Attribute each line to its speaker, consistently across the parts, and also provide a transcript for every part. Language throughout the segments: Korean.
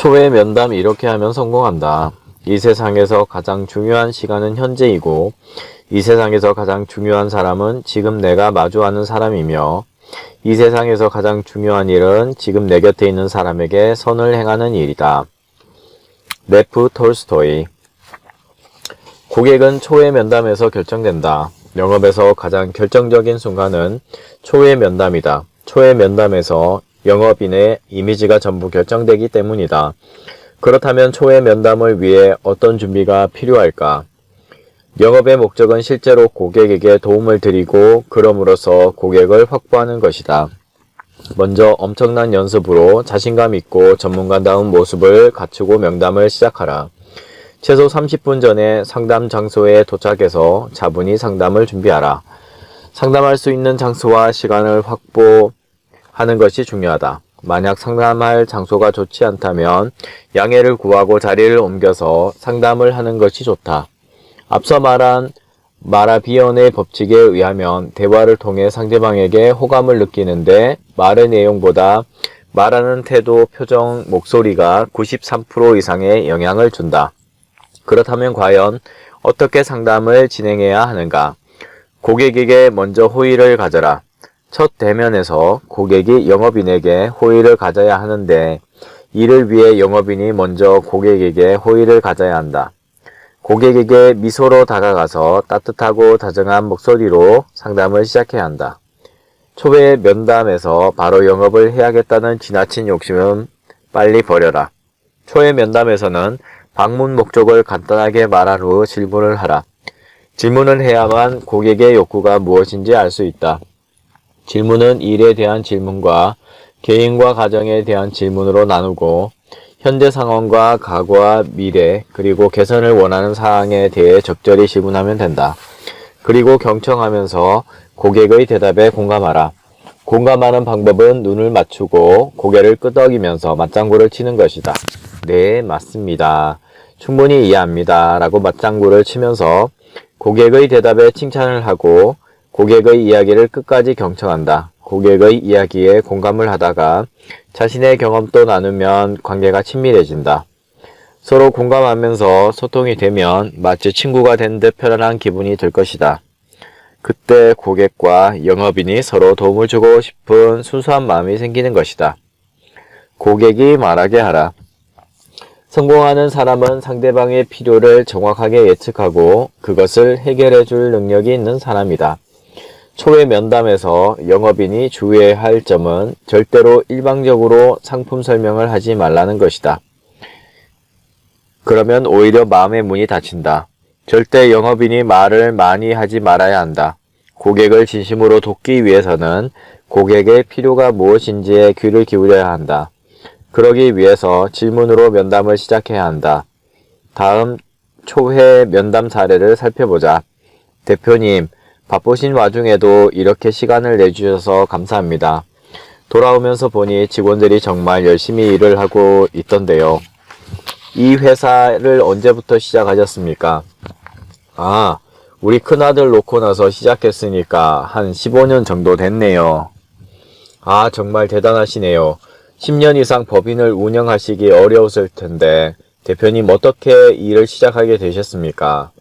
Speaker 1: 초회 면담 이렇게 하면 성공한다. 이 세상에서 가장 중요한 시간은 현재이고 이 세상에서 가장 중요한 사람은 지금 내가 마주하는 사람이며 이 세상에서 가장 중요한 일은 지금 내 곁에 있는 사람에게 선을 행하는 일이다. 레프 톨스토이. 고객은 초회 면담에서 결정된다. 영업에서 가장 결정적인 순간은 초회 면담이다. 초회 면담에서 영업인의 이미지가 전부 결정되기 때문이다. 그렇다면 초회 면담을 위해 어떤 준비가 필요할까? 영업의 목적은 실제로 고객에게 도움을 드리고 그럼으로써 고객을 확보하는 것이다. 먼저 엄청난 연습으로 자신감 있고 전문가다운 모습을 갖추고 면담을 시작하라. 최소 30분 전에 상담 장소에 도착해서 차분히 상담을 준비하라. 상담할 수 있는 장소와 시간을 확보하는 것이 중요하다. 만약 상담할 장소가 좋지 않다면 양해를 구하고 자리를 옮겨서 상담을 하는 것이 좋다. 앞서 말한 마라비언의 법칙에 의하면 대화를 통해 상대방에게 호감을 느끼는데 말의 내용보다 말하는 태도, 표정, 목소리가 93% 이상의 영향을 준다. 그렇다면 과연 어떻게 상담을 진행해야 하는가? 고객에게 먼저 호의를 가져라. 첫 대면에서 고객이 영업인에게 호의를 가져야 하는데 이를 위해 영업인이 먼저 고객에게 호의를 가져야 한다. 고객에게 미소로 다가가서 따뜻하고 다정한 목소리로 상담을 시작해야 한다. 초회 면담에서 바로 영업을 해야겠다는 지나친 욕심은 빨리 버려라. 초회 면담에서는 방문 목적을 간단하게 말한 후 질문을 하라. 질문을 해야만 고객의 욕구가 무엇인지 알 수 있다. 질문은 일에 대한 질문과 개인과 가정에 대한 질문으로 나누고 현재 상황과 과거와 미래 그리고 개선을 원하는 사항에 대해 적절히 질문하면 된다. 그리고 경청하면서 고객의 대답에 공감하라. 공감하는 방법은 눈을 맞추고 고개를 끄덕이면서 맞장구를 치는 것이다. 네, 맞습니다. 충분히 이해합니다. 라고 맞장구를 치면서 고객의 대답에 칭찬을 하고 고객의 이야기를 끝까지 경청한다. 고객의 이야기에 공감을 하다가 자신의 경험도 나누면 관계가 친밀해진다. 서로 공감하면서 소통이 되면 마치 친구가 된 듯 편안한 기분이 들 것이다. 그때 고객과 영업인이 서로 도움을 주고 싶은 순수한 마음이 생기는 것이다. 고객이 말하게 하라. 성공하는 사람은 상대방의 필요를 정확하게 예측하고 그것을 해결해 줄 능력이 있는 사람이다. 초회 면담에서 영업인이 주의해야 할 점은 절대로 일방적으로 상품 설명을 하지 말라는 것이다. 그러면 오히려 마음의 문이 닫힌다. 절대 영업인이 말을 많이 하지 말아야 한다. 고객을 진심으로 돕기 위해서는 고객의 필요가 무엇인지에 귀를 기울여야 한다. 그러기 위해서 질문으로 면담을 시작해야 한다. 다음 초회 면담 사례를 살펴보자. 대표님, 바쁘신 와중에도 이렇게 시간을 내주셔서 감사합니다. 돌아오면서 보니 직원들이 정말 열심히 일을 하고 있던데요. 이 회사를 언제부터 시작하셨습니까? 우리 큰아들 놓고 나서 시작했으니까 한 15년 정도 됐네요. 정말 대단하시네요. 10년 이상 법인을 운영하시기 어려웠을 텐데 대표님 어떻게 일을 시작하게 되셨습니까?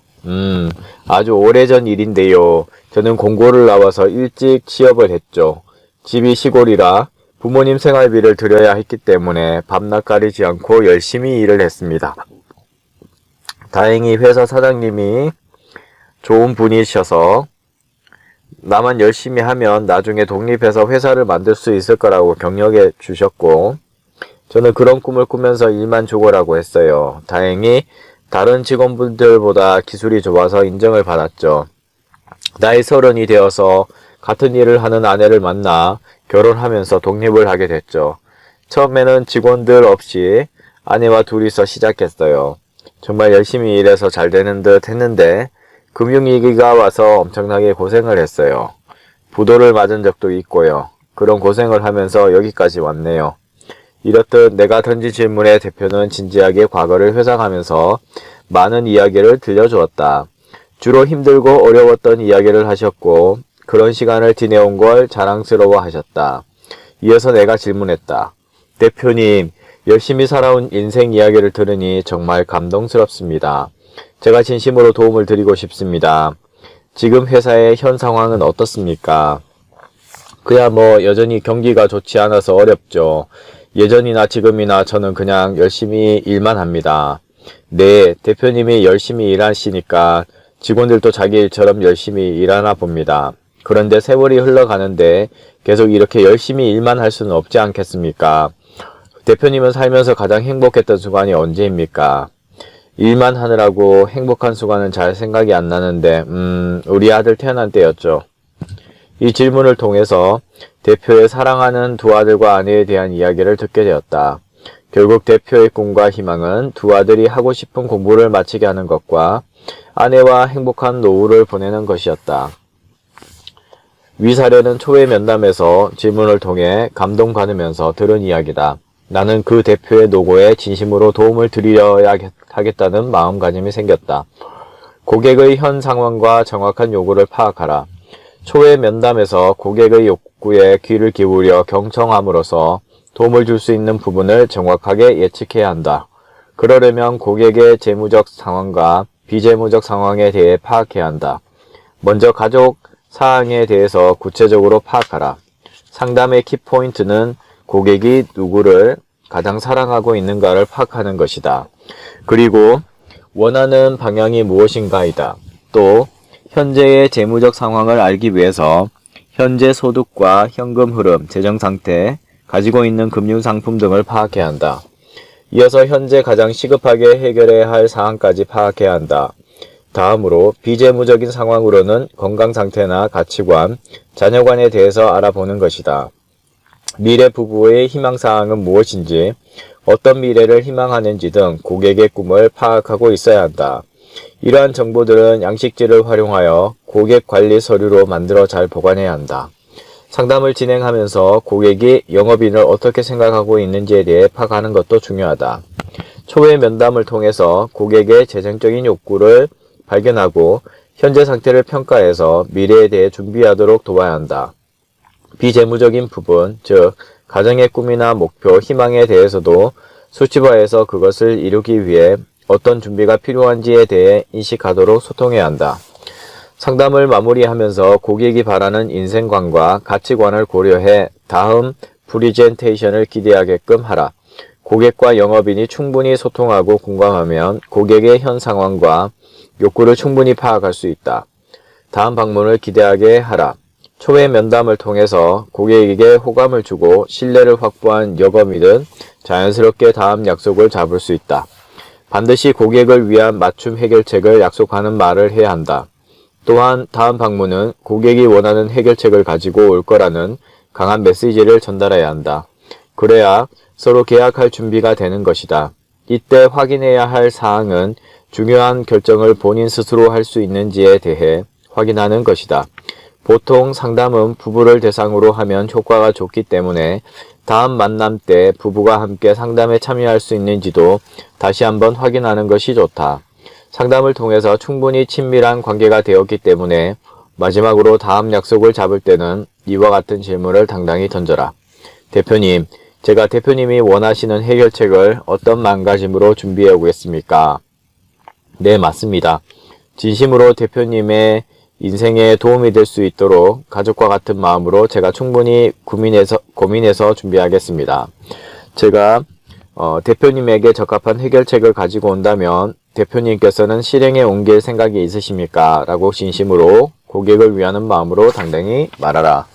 Speaker 1: 아주 오래전 일인데요. 저는 공고를 나와서 일찍 취업을 했죠. 집이 시골이라 부모님 생활비를 드려야 했기 때문에 밤낮 가리지 않고 열심히 일을 했습니다. 다행히 회사 사장님이 좋은 분이셔서 나만 열심히 하면 나중에 독립해서 회사를 만들 수 있을 거라고 격려해 주셨고 저는 그런 꿈을 꾸면서 일만 죽어라고 했어요. 다행히 다른 직원분들보다 기술이 좋아서 인정을 받았죠. 나이 30이 되어서 같은 일을 하는 아내를 만나 결혼하면서 독립을 하게 됐죠. 처음에는 직원들 없이 아내와 둘이서 시작했어요. 정말 열심히 일해서 잘 되는 듯 했는데 금융위기가 와서 엄청나게 고생을 했어요. 부도를 맞은 적도 있고요. 그런 고생을 하면서 여기까지 왔네요. 이렇듯 내가 던진 질문에 대표는 진지하게 과거를 회상하면서 많은 이야기를 들려주었다. 주로 힘들고 어려웠던 이야기를 하셨고 그런 시간을 지내온 걸 자랑스러워 하셨다. 이어서 내가 질문했다. 대표님, 열심히 살아온 인생 이야기를 들으니 정말 감동스럽습니다. 제가 진심으로 도움을 드리고 싶습니다. 지금 회사의 현 상황은 어떻습니까? 그야 뭐 여전히 경기가 좋지 않아서 어렵죠. 예전이나 지금이나 저는 그냥 열심히 일만 합니다. 네, 대표님이 열심히 일하시니까 직원들도 자기 일처럼 열심히 일하나 봅니다. 그런데 세월이 흘러가는데 계속 이렇게 열심히 일만 할 수는 없지 않겠습니까? 대표님은 살면서 가장 행복했던 순간이 언제입니까? 일만 하느라고 행복한 순간은 잘 생각이 안 나는데, 우리 아들 태어난 때였죠. 이 질문을 통해서 대표의 사랑하는 두 아들과 아내에 대한 이야기를 듣게 되었다. 결국 대표의 꿈과 희망은 두 아들이 하고 싶은 공부를 마치게 하는 것과 아내와 행복한 노후를 보내는 것이었다. 위 사례는 초회 면담에서 질문을 통해 감동받으면서 들은 이야기다. 나는 그 대표의 노고에 진심으로 도움을 드리려야 하겠다는 마음가짐이 생겼다. 고객의 현 상황과 정확한 요구를 파악하라. 초회 면담에서 고객의 욕구에 귀를 기울여 경청함으로써 도움을 줄 수 있는 부분을 정확하게 예측해야 한다. 그러려면 고객의 재무적 상황과 비재무적 상황에 대해 파악해야 한다. 먼저 가족 사항에 대해서 구체적으로 파악하라. 상담의 키포인트는 고객이 누구를 가장 사랑하고 있는가를 파악하는 것이다. 그리고 원하는 방향이 무엇인가이다. 또 현재의 재무적 상황을 알기 위해서 현재 소득과 현금 흐름, 재정 상태, 가지고 있는 금융상품 등을 파악해야 한다. 이어서 현재 가장 시급하게 해결해야 할 사항까지 파악해야 한다. 다음으로 비재무적인 상황으로는 건강 상태나 가치관, 자녀관에 대해서 알아보는 것이다. 미래 부부의 희망사항은 무엇인지, 어떤 미래를 희망하는지 등 고객의 꿈을 파악하고 있어야 한다. 이러한 정보들은 양식지를 활용하여 고객 관리 서류로 만들어 잘 보관해야 한다. 상담을 진행하면서 고객이 영업인을 어떻게 생각하고 있는지에 대해 파악하는 것도 중요하다. 초회 면담을 통해서 고객의 재정적인 욕구를 발견하고 현재 상태를 평가해서 미래에 대해 준비하도록 도와야 한다. 비재무적인 부분, 즉 가정의 꿈이나 목표, 희망에 대해서도 수치화해서 그것을 이루기 위해 어떤 준비가 필요한지에 대해 인식하도록 소통해야 한다. 상담을 마무리하면서 고객이 바라는 인생관과 가치관을 고려해 다음 프리젠테이션을 기대하게끔 하라. 고객과 영업인이 충분히 소통하고 공감하면 고객의 현 상황과 욕구를 충분히 파악할 수 있다. 다음 방문을 기대하게 하라. 초회 면담을 통해서 고객에게 호감을 주고 신뢰를 확보한 영업인은 자연스럽게 다음 약속을 잡을 수 있다. 반드시 고객을 위한 맞춤 해결책을 약속하는 말을 해야 한다. 또한 다음 방문은 고객이 원하는 해결책을 가지고 올 거라는 강한 메시지를 전달해야 한다. 그래야 서로 계약할 준비가 되는 것이다. 이때 확인해야 할 사항은 중요한 결정을 본인 스스로 할 수 있는지에 대해 확인하는 것이다. 보통 상담은 부부를 대상으로 하면 효과가 좋기 때문에 다음 만남 때 부부가 함께 상담에 참여할 수 있는지도 다시 한번 확인하는 것이 좋다. 상담을 통해서 충분히 친밀한 관계가 되었기 때문에 마지막으로 다음 약속을 잡을 때는 이와 같은 질문을 당당히 던져라. 대표님, 제가 대표님이 원하시는 해결책을 어떤 마음가짐으로 준비해 오겠습니까? 네, 맞습니다. 진심으로 대표님의 인생에 도움이 될 수 있도록 가족과 같은 마음으로 제가 충분히 고민해서 준비하겠습니다. 제가 대표님에게 적합한 해결책을 가지고 온다면 대표님께서는 실행에 옮길 생각이 있으십니까? 라고 진심으로 고객을 위하는 마음으로 당당히 말하라.